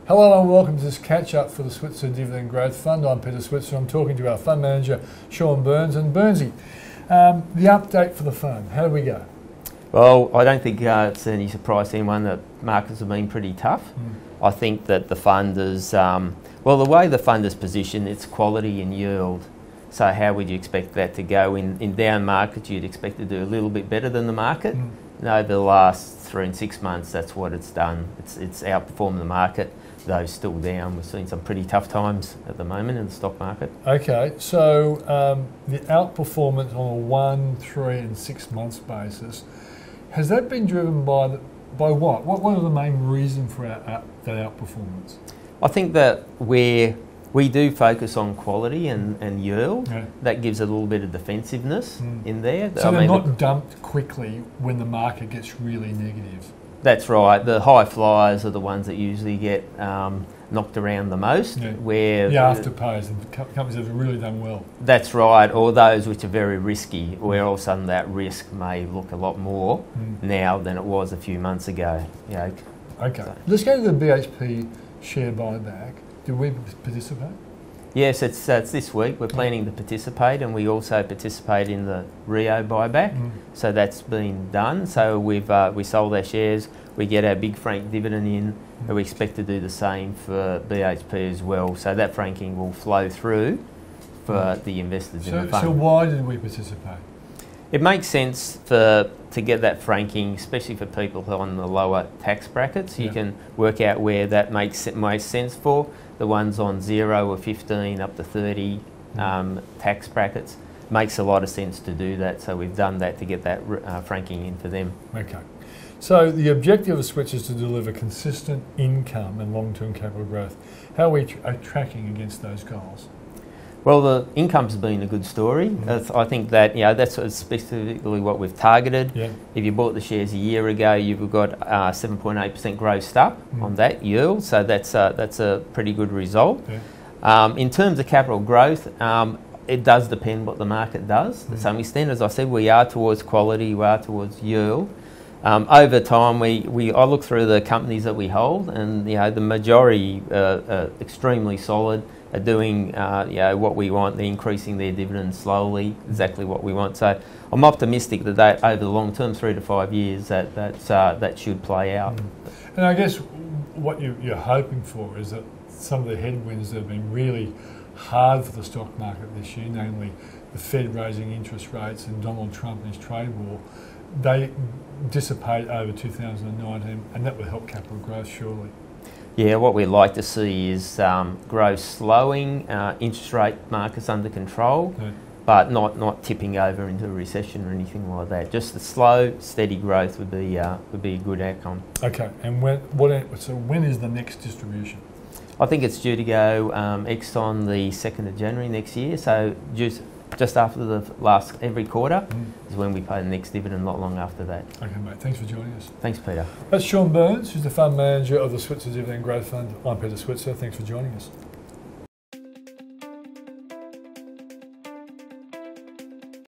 Hello and welcome to this catch-up for the Switzer Dividend Growth Fund. I'm Peter Switzer. I'm talking to our fund manager, Shawn Burns. And Burnsy, the update for the fund, how do we go? Well, I don't think it's any surprise to anyone that markets have been pretty tough. I think that the fund is, the way the fund is positioned, it's quality and yield. So how would you expect that to go? In down markets, you'd expect to do a little bit better than the market. And over the last 3 and 6 months, that's what it's done. It's outperformed the market, though still down. We're seeing some pretty tough times at the moment in the stock market. Okay, so the outperformance on a 1, 3 and 6 months basis, has that been driven by what? What are the main reasons for that outperformance? I think that we do focus on quality and yield. Yeah. That gives a little bit of defensive-ness in there. So they're not dumped quickly when the market gets really negative? That's right. The high flyers are the ones that usually get knocked around the most. Yeah. Where the afterpays and companies that have really done well. That's right. Or those which are very risky, where all of a sudden that risk may look a lot more now than it was a few months ago. Yeah. Okay. So. Let's go to the BHP share buyback. Did we participate? Yes, it's this week. We're planning to participate, and we also participate in the RIO buyback. So that's been done. So we sold our shares. We get our big frank dividend in, and we expect to do the same for BHP as well. So that franking will flow through for the investors in the fund. So why did we participate? It makes sense to get that franking, especially for people on the lower tax brackets. You can work out where that makes most sense for. The ones on 0 or 15 up to 30 tax brackets. Makes a lot of sense to do that, so we've done that to get that franking in for them. Okay. So the objective of Switch is to deliver consistent income and long-term capital growth. How are we tracking against those goals? Well, the income's been a good story. I think that that's specifically what we've targeted. Yeah. If you bought the shares a year ago, you've got 7.8% grossed up on that yield, so that's a pretty good result. Yeah. In terms of capital growth, it does depend what the market does. To some extent, as I said, we are towards quality, we are towards yield. Over time, I look through the companies that we hold, and the majority are extremely solid. Are doing what we want. They're increasing their dividends slowly, exactly what we want. So I'm optimistic that over the long term, 3 to 5 years, that should play out. And I guess what you're hoping for is that some of the headwinds that have been really hard for the stock market this year, namely the Fed raising interest rates and Donald Trump and his trade war, they dissipate over 2019, and that will help capital growth surely. Yeah, what we'd like to see is growth slowing, interest rate markets under control, but not tipping over into a recession or anything like that. Just the slow, steady growth would be a good outcome. Okay, and when is the next distribution? I think it's due to go on the 2nd of January next year, so just after every quarter is when we pay the next dividend, not long after that. Okay, mate. Thanks for joining us. Thanks, Peter. That's Shawn Burns, who's the fund manager of the Switzer Dividend Growth Fund. I'm Peter Switzer. Thanks for joining us.